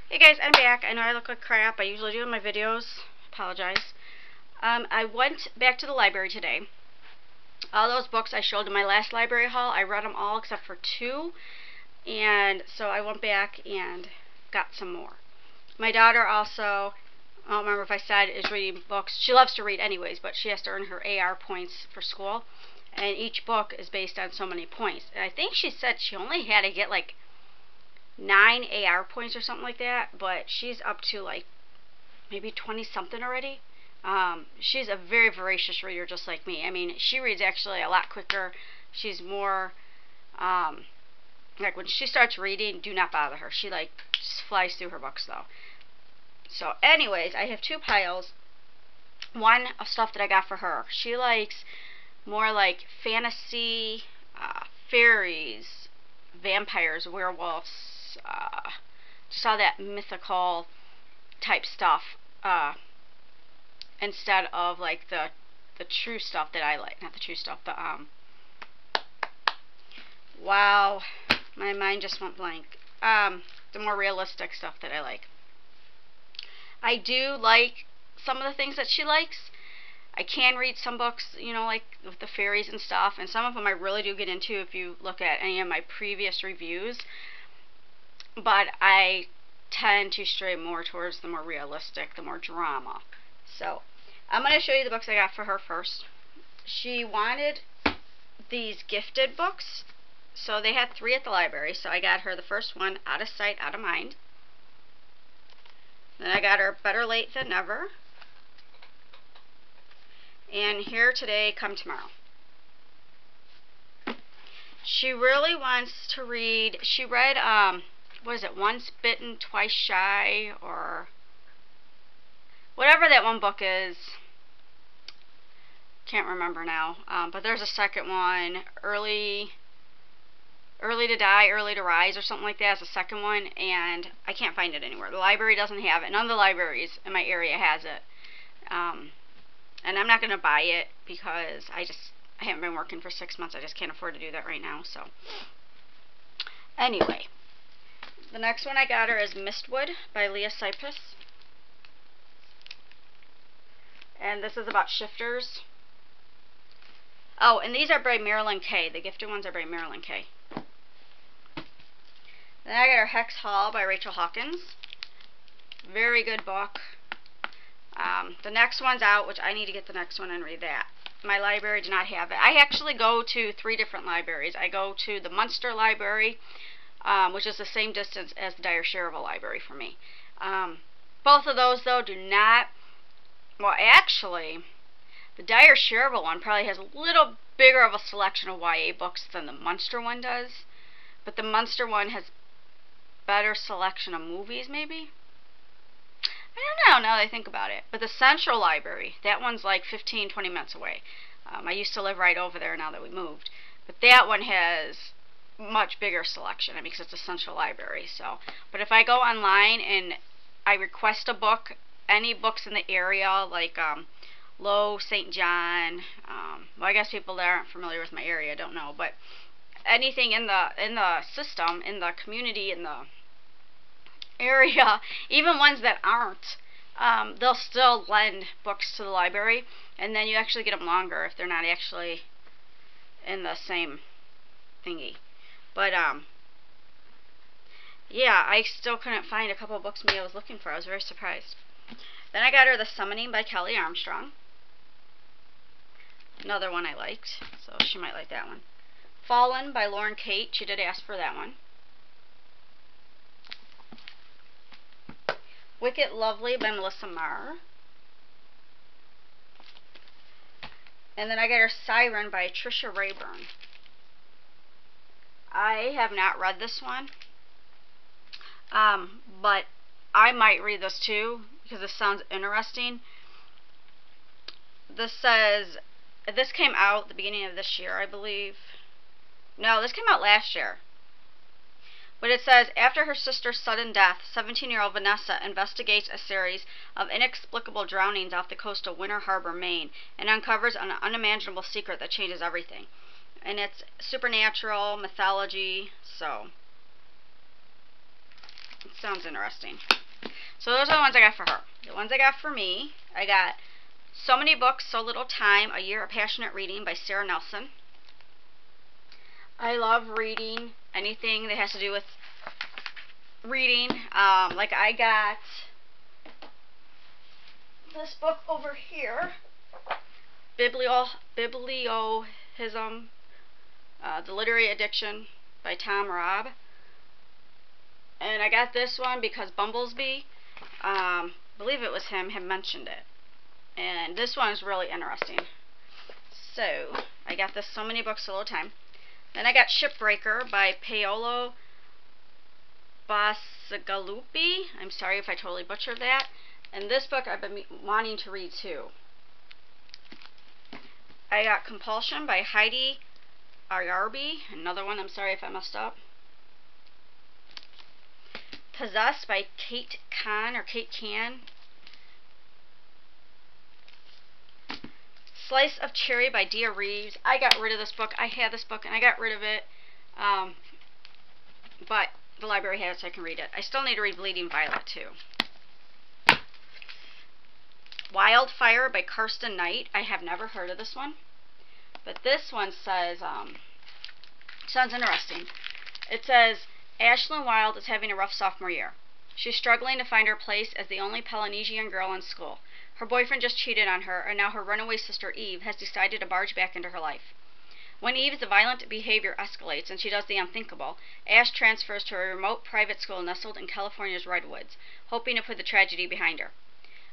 Hey guys, I'm back. I know I look like crap. I usually do in my videos. Apologize. I went back to the library today. All those books I showed in my last library haul, I read them all except for 2. And so I went back and got some more. My daughter also, I don't remember if I said, is reading books. She loves to read anyways, but she has to earn her AR points for school. And each book is based on so many points. And I think she said she only had to get like 9 AR points or something like that, but she's up to like maybe 20 something already. She's a very voracious reader, just like me. I mean, she reads actually a lot quicker. She's more like when she starts reading, do not bother her. She like just flies through her books though. So anyways, I have 2 piles. One of stuff that I got for her. She likes more like fantasy, fairies, vampires, werewolves, just all that mythical type stuff, instead of like the true stuff that I like. Not the true stuff, but wow, my mind just went blank. The more realistic stuff that I like. I do like some of the things that she likes. I can read some books, you know, like with the fairies and stuff, and some of them I really do get into if you look at any of my previous reviews. But I tend to stray more towards the more realistic, the more drama. So I'm going to show you the books I got for her first. She wanted these gifted books, so they had 3 at the library. So I got her the first one, Out of Sight, Out of Mind. Then I got her Better Late Than Never, and Here Today, Come Tomorrow. She really wants to read, she read, what is it, Once Bitten, Twice Shy, or whatever that one book is. Can't remember now. But there's a second one, Early to Die, Early to Rise, or something like that is the second one, and I can't find it anywhere. The library doesn't have it. None of the libraries in my area has it. And I'm not going to buy it because I haven't been working for 6 months. I just can't afford to do that right now. So anyway, the next one I got her is Mistwood by Leah Cypus. And this is about shifters. Oh, and these are by Marilyn Kay. The gifted ones are by Marilyn Kay. Then I got her Hex Hall by Rachel Hawkins. Very good book. The next one's out, which I need to get the next one and read that. My library did not have it. I actually go to 3 different libraries. I go to the Munster Library, which is the same distance as the Dyer Sherrill Library for me. Both of those, though, do not... Well, actually, the Dyer Sherrill one probably has a little bigger of a selection of YA books than the Munster one does. But the Munster one has better selection of movies, maybe? I don't know, now that I think about it. But the Central Library, that one's like 15, 20 minutes away. I used to live right over there now that we moved. But that one has much bigger selection, I mean, because it's a Central Library. So, but if I go online and I request a book, any books in the area, like Low, St. John, well, I guess people that aren't familiar with my area don't know, but anything in the system, in the community, in the area, even ones that aren't, they'll still lend books to the library, and then you actually get them longer if they're not actually in the same thingy. But yeah, I still couldn't find a couple of books I was looking for. I was very surprised. Then I got her The Summoning by Kelly Armstrong. Another one I liked, so she might like that one. Fallen by Lauren Kate. She did ask for that one. Wicked Lovely by Melissa Marr. And then I got her Siren by Trisha Rayburn. I have not read this one, but I might read this too because this sounds interesting. This says, this came out at the beginning of this year, I believe. No, this came out last year. But it says, after her sister's sudden death, 17-year-old Vanessa investigates a series of inexplicable drownings off the coast of Winter Harbor, Maine, and uncovers an unimaginable secret that changes everything. And it's supernatural, mythology, so It sounds interesting. So those are the ones I got for her. The ones I got for me, I got So Many Books, So Little Time, A Year of Passionate Reading by Sarah Nelson. I love reading anything that has to do with reading. Like I got this book over here, Bibliohism, The Literary Addiction by Tom Robb. And I got this one because Bumblesby, I believe it was him, had mentioned it. And this one is really interesting. So, I got this So Many Books, So Little Time. Then I got Shipbreaker by Paolo Bacigalupi. I'm sorry if I totally butchered that. And this book I've been wanting to read too. I got Compulsion by Heidi Ayarbi. Another one, I'm sorry if I messed up. Possessed by Kate Can. Slice of Cherry by Dia Reeves. I got rid of this book. I had this book and I got rid of it. But the library has it so I can read it. I still need to read Bleeding Violet too. Wildfire by Kirsten Knight. I have never heard of this one. But this one says, sounds interesting. It says, Ashlyn Wild is having a rough sophomore year. She's struggling to find her place as the only Polynesian girl in school. Her boyfriend just cheated on her, and now her runaway sister Eve has decided to barge back into her life. When Eve's violent behavior escalates and she does the unthinkable, Ash transfers to a remote private school nestled in California's redwoods, hoping to put the tragedy behind her.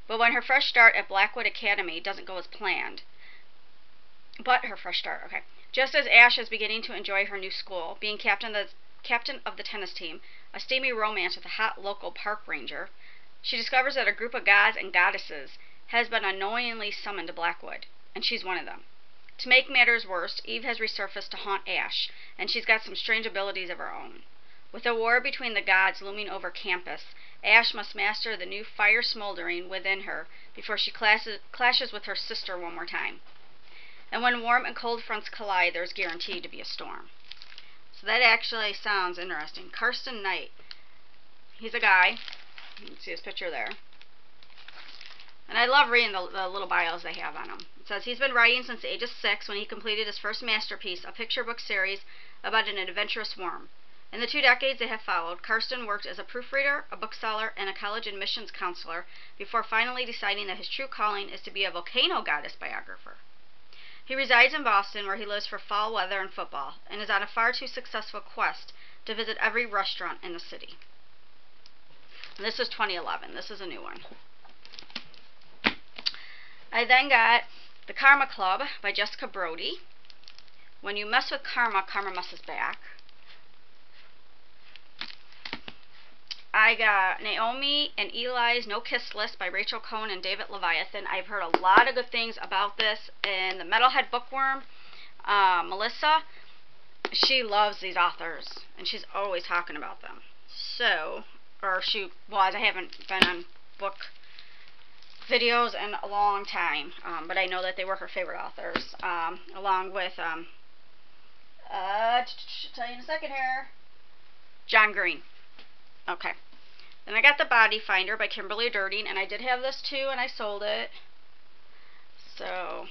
But when her fresh start at Blackwood Academy doesn't go as planned, just as Ash is beginning to enjoy her new school, being captain of the tennis team, a steamy romance with a hot local park ranger, she discovers that a group of gods and goddesses has been unknowingly summoned to Blackwood, and she's one of them. To make matters worse, Eve has resurfaced to haunt Ash, and she's got some strange abilities of her own. With a war between the gods looming over campus, Ash must master the new fire smoldering within her before she clashes with her sister one more time. And when warm and cold fronts collide, there's guaranteed to be a storm. So that actually sounds interesting. Kirsten Knight. He's a guy. You can see his picture there. And I love reading the little bios they have on him. It says he's been writing since the age of 6 when he completed his first masterpiece, a picture book series about an adventurous worm. In the 2 decades that have followed, Kirsten worked as a proofreader, a bookseller, and a college admissions counselor before finally deciding that his true calling is to be a volcano goddess biographer. He resides in Boston, where he lives for fall weather and football, and is on a far too successful quest to visit every restaurant in the city. And this is 2011. This is a new one. I then got The Karma Club by Jessica Brody. When you mess with karma, karma messes back. I got Naomi and Eli's No Kiss List by Rachel Cohn and David Leviathan. I've heard a lot of good things about this. And the Metalhead Bookworm, Melissa, she loves these authors. And she's always talking about them. So, or she was. I haven't been on book videos in a long time. But I know that they were her favorite authors. Along with, tell you in a second here, John Green. Okay. Then I got The Body Finder by Kimberly Durden, and I did have this too, and I sold it. So,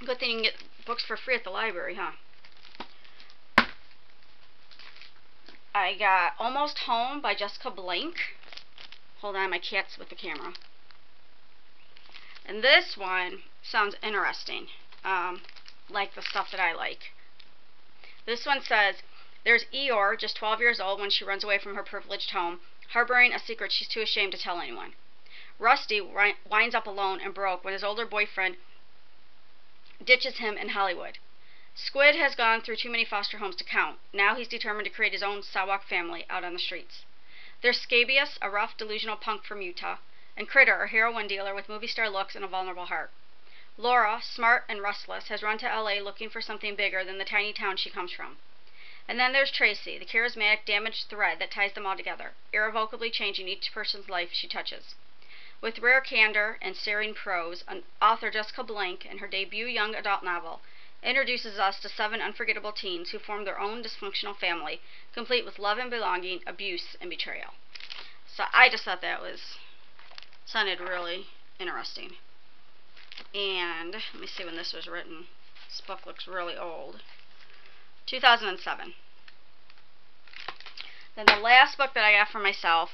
good thing you can get books for free at the library, huh? I got Almost Home by Jessica Blank. Hold on, my cat's with the camera. And this one sounds interesting, like the stuff that I like. This one says, there's Eeyore, just 12 years old, when she runs away from her privileged home, harboring a secret she's too ashamed to tell anyone. Rusty winds up alone and broke when his older boyfriend ditches him in Hollywood. Squid has gone through too many foster homes to count. Now he's determined to create his own Sawak family out on the streets. There's Scabious, a rough, delusional punk from Utah, and Critter, a heroin dealer with movie star looks and a vulnerable heart. Laura, smart and restless, has run to LA looking for something bigger than the tiny town she comes from. And then there's Tracy, the charismatic, damaged thread that ties them all together, irrevocably changing each person's life she touches. With rare candor and searing prose, author Jessica Blank, in her debut young adult novel, introduces us to 7 unforgettable teens who form their own dysfunctional family, complete with love and belonging, abuse and betrayal. So I just thought that sounded really interesting. And let me see when this was written. This book looks really old. 2007. Then the last book that I got for myself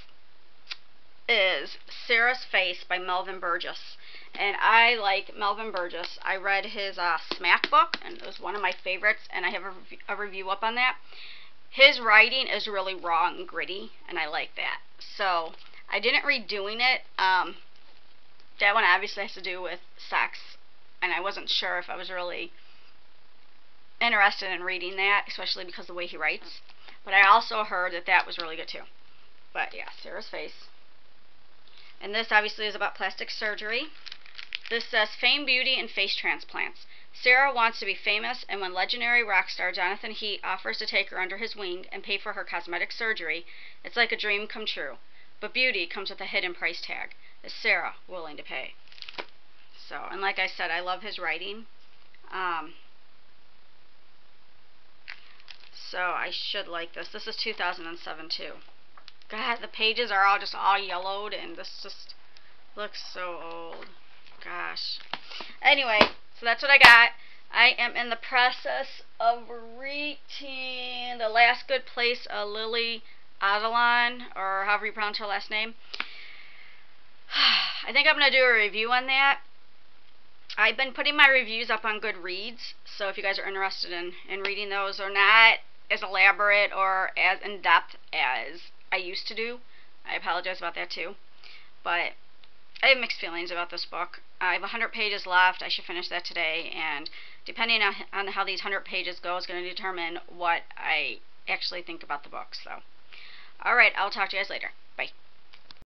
is Sarah's Face by Melvin Burgess. And I like Melvin Burgess. I read his Smack book, and it was one of my favorites, and I have a review up on that. His writing is really raw and gritty, and I like that. So I didn't read Doing It. That one obviously has to do with sex, and I wasn't sure if I was really interested in reading that, especially because of the way he writes. But I also heard that that was really good too. But yeah, Sarah's Face. And this obviously is about plastic surgery. This says Fame, Beauty, and Face Transplants. Sarah wants to be famous, and when legendary rock star Jonathan Heat offers to take her under his wing and pay for her cosmetic surgery, it's like a dream come true. But beauty comes with a hidden price tag. Is Sarah willing to pay? So, and like I said, I love his writing. So I should like this. This is 2007 too. God, the pages are all yellowed, and this just looks so old. Gosh. Anyway, so that's what I got. I am in the process of reading The Last Good Place of Lily Adelon, or however you pronounce her last name. I think I'm going to do a review on that. I've been putting my reviews up on Goodreads, so if you guys are interested in reading those, or not as elaborate or as in-depth as I used to do, I apologize about that too. But I have mixed feelings about this book. I have 100 pages left. I should finish that today, and depending on how these 100 pages go is going to determine what I actually think about the book. So, alright, I'll talk to you guys later.